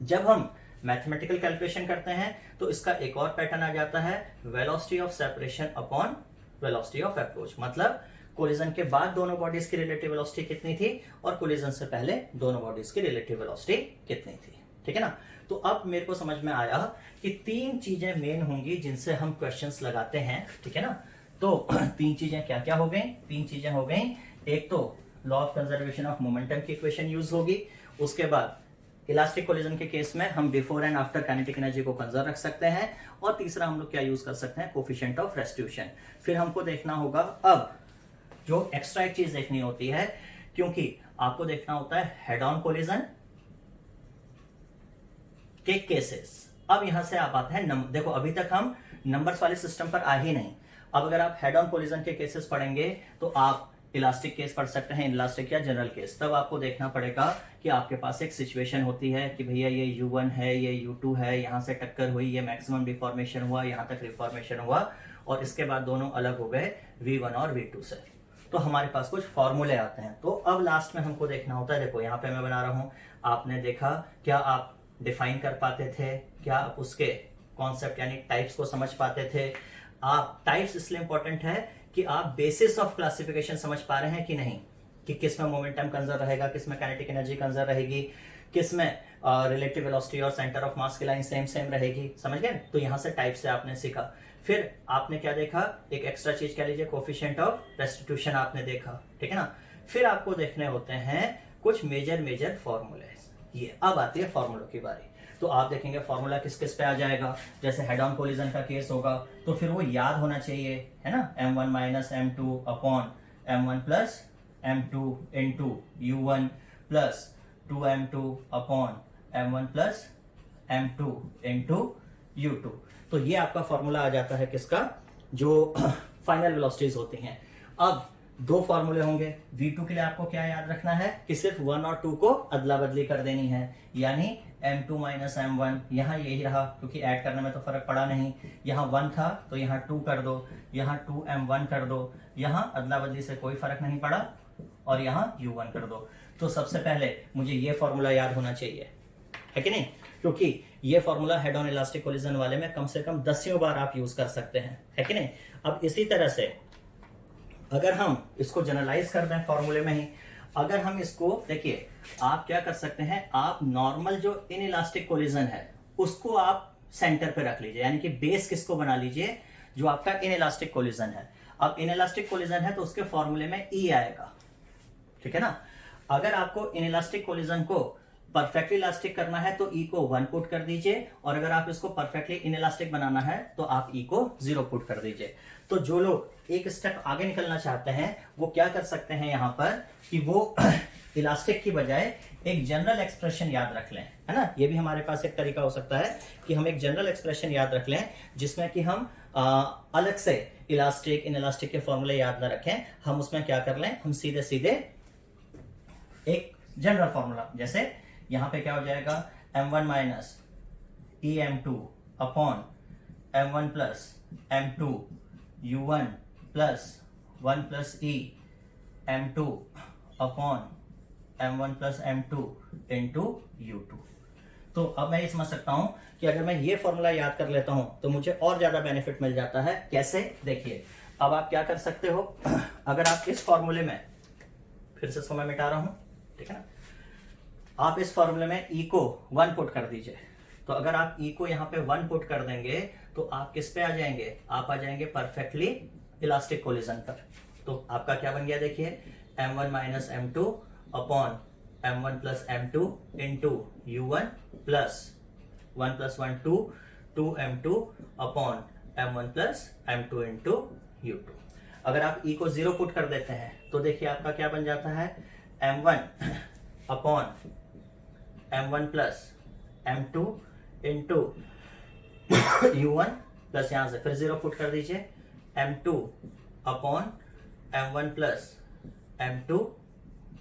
जब हम मैथमेटिकल कैलकुलेशन करते हैं तो इसका एक और पैटर्न आ जाता है, velocity of separation upon velocity of approach. मतलब कोलिजन के बाद दोनों बॉडीज की रिलेटिव वेलोसिटी कितनी थी और कोलिजन से पहले दोनों बॉडीज की रिलेटिव वेलोसिटी कितनी थी। ठीक है ना? तो अब मेरे को समझ में आया कि 3 चीजें मेन होंगी जिनसे हम क्वेश्चंस लगाते हैं। ठीक है ना? तो तीन चीजें क्या क्या हो गई, तीन चीजें हो गई। एक तो law of conservation of momentum की इक्वेशन यूज होगी, उसके बाद इलास्टिक कोलिजन के केस में हम before and after kinetic energy को कंजर्व रख सकते हैं, और तीसरा हम लोग क्या यूज कर सकते हैं, कोफिशिएंट ऑफ रेस्टिट्यूशन। फिर हमको देखना होगा अब जो एक्स्ट्रा एक चीज देखनी होती है, क्योंकि आपको देखना होता है हेड ऑन कोलिजन के केसेस। अब यहां से आप आते हैं देखो अभी तक हम नंबर्स वाले सिस्टम पर आ ही नहीं। अब अगर आप हेड ऑन कोलिजन के केसेस पढ़ेंगे तो आप इलास्टिक केस पढ़ सकते हैं, इलास्टिक या जनरल केस। तब आपको देखना पड़ेगा कि आपके पास एक सिचुएशन होती है कि भैया ये U1 है, ये U2 है, यहां से टक्कर हुई, ये मैक्सिमम डिफॉर्मेशन हुआ, यहां तक रिफॉर्मेशन हुआ, और इसके बाद दोनों अलग हो गए V1 और V2 से। तो हमारे पास कुछ फॉर्मूले आते हैं। तो अब लास्ट में हमको देखना होता है, देखो यहाँ पे मैं बना रहा हूं, आपने देखा क्या आप डिफाइन कर पाते थे, क्या आप उसके कॉन्सेप्ट यानी टाइप्स को समझ पाते थे। आप टाइप्स इसलिए इंपॉर्टेंट है कि आप बेसिस ऑफ क्लासिफिकेशन समझ पा रहे हैं कि नहीं, कि किस में मोमेंटम कंजर्व रहेगा, किस में काइनेटिक एनर्जी कंजर्व रहेगी, किस में रिलेटिव वेलोसिटी और सेंटर ऑफ मास की लाइन सेम सेम रहेगी, समझ गए। तो यहां से टाइप से आपने सीखा। फिर आपने क्या देखा, एक एक्स्ट्रा चीज कह लीजिए कोफिशिएंट ऑफ रेस्टिट्यूशन आपने देखा, ठीक है ना। फिर आपको देखने होते हैं कुछ मेजर फॉर्मूले। ये अब आती है फॉर्मूलों की बारी। तो आप देखेंगे फॉर्मूला किस किस पे आ जाएगा। जैसे हेड ऑन कोलिजन का केस होगा तो फिर वो याद होना चाहिए, है ना, m1 minus m2 upon m1 plus m2 into u1 plus 2m2 upon m1 plus m2 into u2। तो ये आपका फॉर्मूला आ जाता है किसका, जो फाइनल वेलोसिटीज होती हैं। अब दो फॉर्मूले होंगे। V2 के लिए आपको क्या याद रखना है कि सिर्फ 1 और 2 को अदला बदली कर देनी है, यानी m2 माइनस m1, यहाँ यही रहा क्योंकि ऐड करने में तो फर्क पड़ा नहीं। यहाँ 1 था तो यहाँ 2 कर दो, यहाँ 2m1 कर दो, यहाँ अदला बदली से कोई फर्क नहीं पड़ा, और यहाँ u1 कर दो। तो सबसे पहले मुझे ये फॉर्मूला याद होना चाहिए, है कि नहीं, क्योंकि ये formula head on elastic collision वाले में कम से कम 10 बार आप यूज कर सकते हैं, है कि नहीं। अब इसी तरह से अगर हम इसको जनरलाइज कर दें फॉर्मूले में ही, अगर हम इसको देखिए, आप क्या कर सकते हैं, आप नॉर्मल जो इन इलास्टिक कोलिजन है उसको आप सेंटर पे रख लीजिए, यानी कि बेस किसको बना लीजिए, जो आपका इन इलास्टिक कोलिजन है। अब इन इलास्टिक कोलिजन है तो उसके फॉर्मूले में ई आएगा, ठीक है ना। अगर आपको इन इलास्टिक कोलिजन को परफेक्टली इलास्टिक करना है तो ई को 1 पुट कर दीजिए, और अगर आप इसको परफेक्टली इन इलास्टिक बनाना है तो आप ई को 0 पुट कर दीजिए। तो जो लोग एक स्टेप आगे निकलना चाहते हैं वो क्या कर सकते हैं यहाँ पर, कि वो इलास्टिक की बजाय एक जनरल एक्सप्रेशन याद रख लें, है ना। ये भी हमारे पास एक तरीका हो सकता है कि हम एक जनरल एक्सप्रेशन याद रख लें, जिसमें कि हम अलग से इलास्टिक इन इलास्टिक के फॉर्मूले याद न रखें। हम उसमें क्या कर लें, हम सीधे सीधे एक जनरल फॉर्मूला, जैसे यहां पे क्या हो जाएगा, m1 minus em2 upon m1 plus m2 u1 plus 1 plus e m2 upon m1 plus m2 into u2। तो अब मैं ये समझ सकता हूं कि अगर मैं ये फॉर्मूला याद कर लेता हूं तो मुझे और ज्यादा बेनिफिट मिल जाता है। कैसे, देखिए अब आप क्या कर सकते हो, अगर आप इस फॉर्मूले में, फिर से इसको मैं मिटा रहा हूं, ठीक है ना, आप इस फॉर्मूले में ई को 1 पुट कर दीजिए। तो अगर आप ई को यहाँ पे 1 पुट कर देंगे तो आप किस पे आ जाएंगे, आप आ जाएंगे परफेक्टली इलास्टिक कोलिजन पर। तो आपका क्या बन गया, देखिए m1 minus m2 upon m1 plus m2 into u1 plus 1 plus 1 2 2m2 upon m1 plus m2 into u2। अगर आप ई को 0 पुट कर देते हैं तो देखिए आपका क्या बन जाता है, m1 upon m1 plus m2 into u1 plus यहां से फिर 0 पुट कर दीजिए, m2 upon m1 plus m2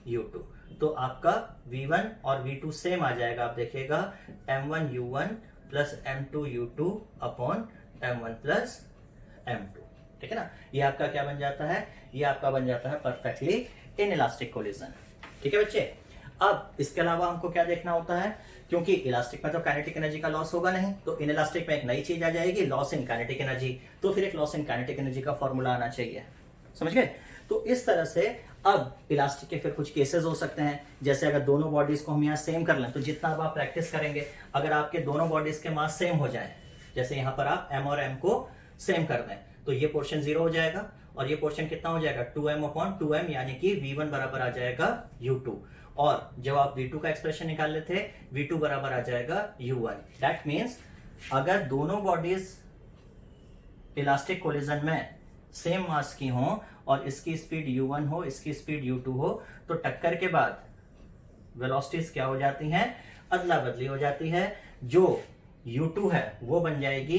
u2। तो आपका v1 और v2 सेम आ जाएगा। आप देखिएगा m1 u1 plus m2 u2 upon m1 plus m2, ठीक है ना। ये आपका क्या बन जाता है, ये आपका बन जाता है परफेक्टली इन इलास्टिक कोलिजन, ठीक है बच्चे। अब इसके अलावा हमको क्या देखना होता है, क्योंकि इलास्टिक में तो काइनेटिक एनर्जी का लॉस होगा नहीं, तो इन इलास्टिक में एक नई चीज आ जाएगी, लॉस इन काइनेटिक एनर्जी। तो फिर एक लॉस इन काइनेटिक एनर्जी का फॉर्मूला आना चाहिए, समझ गए। तो इस तरह से अब इलास्टिक के फिर कुछ केसेस हो सकते हैं, जैसे अगर दोनों बॉडीज को हम यहाँ सेम कर लें, तो जितना अब आप प्रैक्टिस करेंगे, अगर आपके दोनों बॉडीज के मास सेम हो जाए, जैसे यहाँ पर आप m और m को सेम कर दें, तो ये पोर्शन 0 हो जाएगा और ये पोर्शन कितना हो जाएगा 2m/2m, यानी कि v1 बराबर आ जाएगा u2। और जब आप v2 का एक्सप्रेशन निकाल लेते हैं v2 बराबर आ जाएगा u1। दैट मीन्स अगर दोनों बॉडीज इलास्टिक कोलिजन में सेम मास की हो और इसकी स्पीड u1 हो, इसकी स्पीड u2 हो, तो टक्कर के बाद वेलोसिटीज क्या हो जाती हैं, अदला बदली हो जाती है। जो u2 है वो बन जाएगी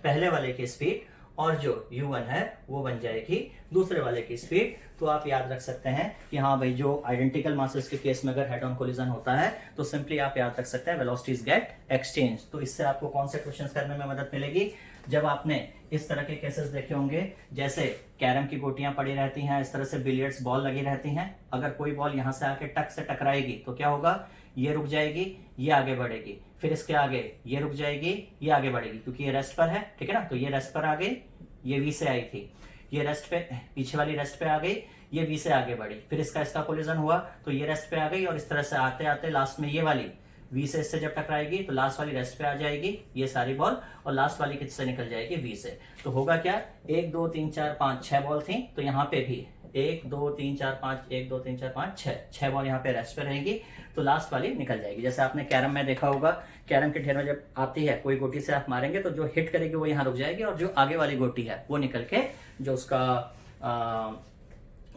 पहले वाले की स्पीड और जो u1 है वो बन जाएगी दूसरे वाले की स्पीड। तो आप याद रख सकते हैं कि हाँ भाई, जो आइडेंटिकल मासेस के केस में अगर हेड ऑन कोलिजन होता है तो सिंपली आप याद रख सकते हैं वेलोसिटीज गेट एक्सचेंज। तो इससे आपको कौन से क्वेश्चंस करने में मदद मिलेगी, जब आपने इस तरह के केसेस देखे होंगे, जैसे कैरम की गोटियां पड़ी रहती हैं, इस तरह से बिलियर्ड्स बॉल लगी रहती हैं, अगर कोई बॉल यहां से आके टक से टकराएगी तो क्या होगा, ये रुक जाएगी, ये आगे बढ़ेगी, फिर इसके आगे ये रुक जाएगी, ये आगे बढ़ेगी, क्योंकि ये रेस्ट पर है, ठीक है ना। तो ये रेस्ट पर आ गई, ये वी से आई थी, ये रेस्ट पे, पीछे वाली रेस्ट पे आ गई, ये वी से आगे बढ़ी, फिर इसका कोलिजन हुआ तो ये रेस्ट पे आ गई, और इस तरह से आते आते लास्ट में ये वाली वी से इससे जब टकराएगी तो लास्ट वाली रेस्ट पे आ जाएगी ये सारी बॉल, और लास्ट वाली किससे निकल जाएगी, वी से। तो होगा क्या, 1 2 3 4 5 6 बॉल थी, तो यहाँ पे भी 1 2 3 4 5 1 2 3 4 5 6 बॉल यहाँ पे रेस्ट पे रहेगी, तो लास्ट वाली निकल जाएगी। जैसे आपने कैरम में देखा होगा, कैरम के ढेर में जब आती है कोई गोटी से आप मारेंगे तो जो हिट करेगी वो यहाँ रुक जाएगी, और जो आगे वाली गोटी है वो निकल के जो उसका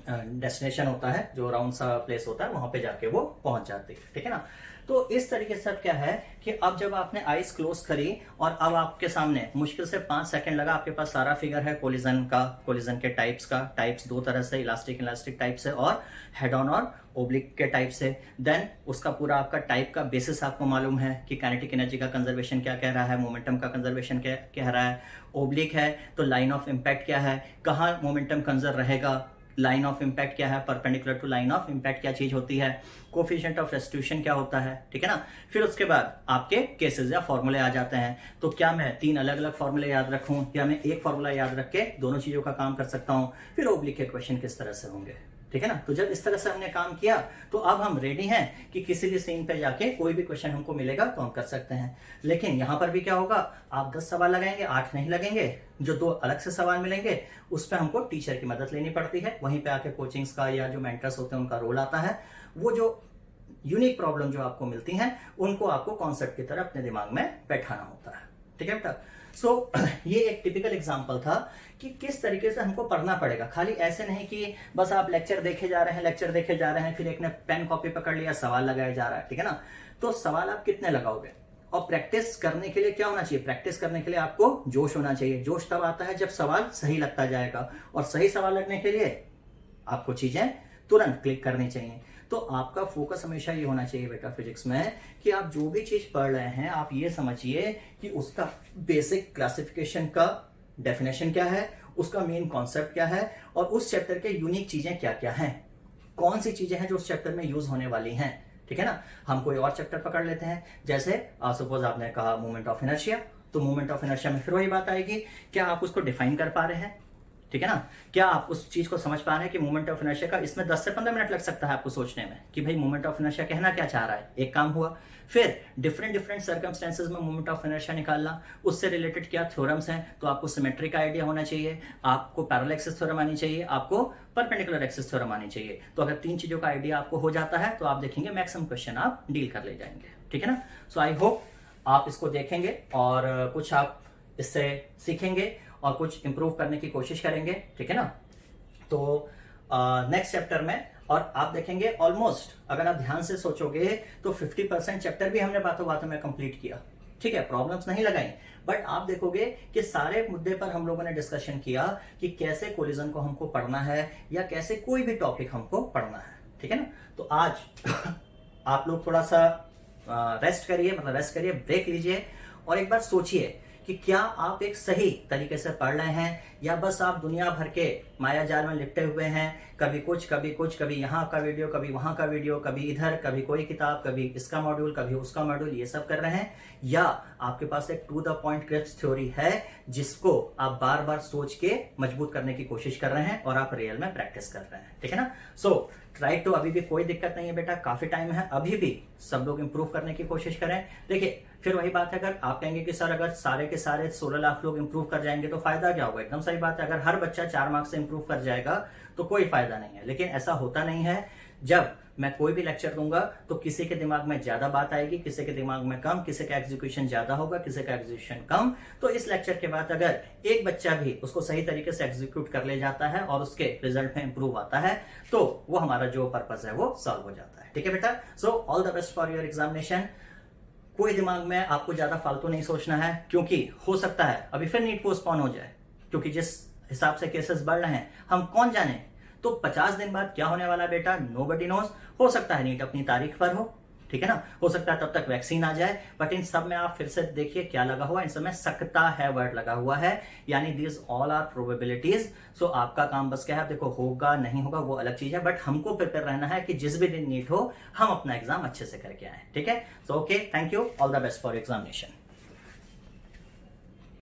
डेस्टिनेशन होता है, जो राउंड सा प्लेस होता है, वहां पे जाके वो पहुंच जाती है, ठीक है ना। तो इस तरीके से अब क्या है कि अब जब आपने आईज क्लोज करी और अब आपके सामने मुश्किल से 5 सेकंड लगा, आपके पास सारा फिगर है कोलिजन का, कोलिजन के टाइप्स का, टाइप्स 2 तरह से, इलास्टिक टाइप से और हेड ऑन और ओब्लिक के टाइप से। देन उसका पूरा आपका टाइप का बेसिस आपको मालूम है कि काइनेटिक एनर्जी का कंजर्वेशन क्या कह रहा है, मोमेंटम का कंजर्वेशन क्या कह रहा है। ओब्लिक है तो लाइन ऑफ इम्पैक्ट क्या है, कहाँ मोमेंटम कंजर्व रहेगा, लाइन ऑफ इम्पैक्ट क्या है, perpendicular to line of impact क्या चीज होती है, कोफिशिएंट ऑफ रेस्टिट्यूशन क्या होता है, ठीक है ना। फिर उसके बाद आपके केसेस या फॉर्मूले आ जाते हैं। तो क्या मैं 3 अलग अलग फॉर्मूले याद रखूं या मैं एक फॉर्मूला याद रख के दोनों चीजों का काम कर सकता हूं। फिर ओब्लिक के क्वेश्चन किस तरह से होंगे, ठीक है ना। तो जब इस तरह से हमने काम किया तो अब हम रेडी हैं कि किसी भी सीन पे जाके कोई भी क्वेश्चन हमको मिलेगा तो हम कर सकते हैं। लेकिन यहां पर भी क्या होगा, आप 10 सवाल लगाएंगे, 8 नहीं लगेंगे, जो 2 अलग से सवाल मिलेंगे उस पर हमको टीचर की मदद लेनी पड़ती है। वहीं पे आके कोचिंग्स का या जो मेंटर्स होते हैं उनका रोल आता है। वो जो यूनिक प्रॉब्लम जो आपको मिलती हैं उनको आपको कॉन्सेप्ट की तरह अपने दिमाग में बैठाना होता है, ठीक है बेटा। सो ये एक टिपिकल एग्जांपल था कि किस तरीके से हमको पढ़ना पड़ेगा। खाली ऐसे नहीं कि बस आप लेक्चर देखे जा रहे हैं, फिर एक ने पेन कॉपी पकड़ लिया, सवाल लगाया जा रहा है, ठीक है ना। तो सवाल आप कितने लगाओगे, और प्रैक्टिस करने के लिए क्या होना चाहिए, प्रैक्टिस करने के लिए आपको जोश होना चाहिए। जोश तब आता है जब सवाल सही लगता जाएगा, और सही सवाल लगने के लिए आपको चीजें तुरंत क्लिक करनी चाहिए। तो आपका फोकस हमेशा ये होना चाहिए बेटा फिजिक्स में कि आप जो भी चीज पढ़ रहे हैं आप ये समझिए कि उसका बेसिक क्लासिफिकेशन का डेफिनेशन क्या है, उसका मेन कॉन्सेप्ट क्या है, और उस चैप्टर के यूनिक चीजें क्या क्या हैं, कौन सी चीजें हैं जो उस चैप्टर में यूज होने वाली हैं, ठीक है ना। हम कोई और चैप्टर पकड़ लेते हैं, जैसे सपोज आपने कहा मोमेंट ऑफ इनर्शिया, तो मोमेंट ऑफ इनर्शिया में फिर वही बात आएगी, क्या आप उसको डिफाइन कर पा रहे हैं, ठीक है ना। क्या आप उस चीज को समझ पा रहे हैं कि मोमेंट ऑफ इनर्शिया का, इसमें 10 से 15 मिनट लग सकता है आपको सोचने में कि भाई मोमेंट ऑफ इनर्शिया कहना क्या चाह रहा है, एक काम हुआ। फिर डिफरेंट सर्कमस्टेंसेस में मोमेंट ऑफ इनर्शिया निकालना, उससे रिलेटेड क्या थ्योरम्स हैं, तो आपको सिमेट्री का आइडिया होना चाहिए, आपको पैरेलल एक्सिस थ्योरम आनी चाहिए, आपको परपेंडिकुलर एक्सिस थ्योरम आनी चाहिए। तो अगर 3 चीजों का आइडिया आपको हो जाता है तो आप देखेंगे मैक्सिमम क्वेश्चन आप डील कर ले जाएंगे, ठीक है ना। सो आई होप आप इसको देखेंगे और कुछ आप इससे सीखेंगे और कुछ इंप्रूव करने की कोशिश करेंगे, ठीक है ना। तो नेक्स्ट चैप्टर में, और आप देखेंगे ऑलमोस्ट अगर आप ध्यान से सोचोगे तो 50% चैप्टर भी हमने बातों बातों में कंप्लीट किया, ठीक है। प्रॉब्लम्स नहीं लगाई, बट आप देखोगे कि सारे मुद्दे पर हम लोगों ने डिस्कशन किया कि कैसे कोलिजन को हमको पढ़ना है या कैसे कोई भी टॉपिक हमको पढ़ना है, ठीक है ना। तो आज आप लोग थोड़ा सा रेस्ट करिए, ब्रेक लीजिए और एक बार सोचिए कि क्या आप एक सही तरीके से पढ़ रहे हैं या बस आप दुनिया भर के माया जाल में लिपटे हुए हैं, कभी कुछ, कभी यहाँ का वीडियो, कभी वहां का वीडियो, कभी इधर, कभी कोई किताब, कभी इसका मॉड्यूल, कभी उसका मॉड्यूल, ये सब कर रहे हैं, या आपके पास एक to the point crisp theory है जिसको आप बार बार सोच के मजबूत करने की कोशिश कर रहे हैं और आप रियल में प्रैक्टिस कर रहे हैं, ठीक है ना। सो ट्राई टू, अभी भी कोई दिक्कत नहीं है बेटा, काफी टाइम है, अभी भी सब लोग इंप्रूव करने की कोशिश करें। देखिए फिर वही बात है, अगर आप कहेंगे कि सर अगर सारे के सारे 16 लाख लोग इंप्रूव कर जाएंगे तो फायदा क्या होगा? एकदम सही बात है, अगर हर बच्चा 4 मार्क्स से इंप्रूव कर जाएगा तो कोई फायदा नहीं है। लेकिन ऐसा होता नहीं है। जब मैं कोई भी लेक्चर दूंगा तो किसी के दिमाग में ज्यादा बात आएगी, किसी के दिमाग में कम, किसी का एग्जीक्यूशन ज्यादा होगा, किसी का एग्जीक्यूशन कम। तो इस लेक्चर के बाद अगर एक बच्चा भी उसको सही तरीके से एग्जीक्यूट कर ले जाता है और उसके रिजल्ट में इंप्रूव आता है तो वो हमारा जो पर्पस है वो सॉल्व हो जाता है। ठीक है बेटा, so all the best for your examination. कोई दिमाग में आपको ज्यादा फालतू नहीं सोचना है, क्योंकि हो सकता है अभी फिर नीट पोस्टपोन हो जाए, क्योंकि जिस हिसाब से केसेस बढ़ रहे हैं हम कौन जाने। तो 50 दिन बाद क्या होने वाला बेटा, नोबडी नोज। हो सकता है नीट अपनी तारीख पर हो, ठीक है ना, हो सकता है तब तक वैक्सीन आ जाए, बट इन सब में आप फिर से देखिए क्या लगा हुआ है, इन सब में सकता है वर्ड लगा हुआ है, यानी दिस ऑल आर प्रोबेबिलिटीज। सो आपका काम बस क्या है, देखो होगा नहीं होगा वो अलग चीज है, बट हमको प्रिपेयर रहना है कि जिस भी दिन नीट हो हम अपना एग्जाम अच्छे से करके आए। ठीक है, so okay, thank you, all the best for examination.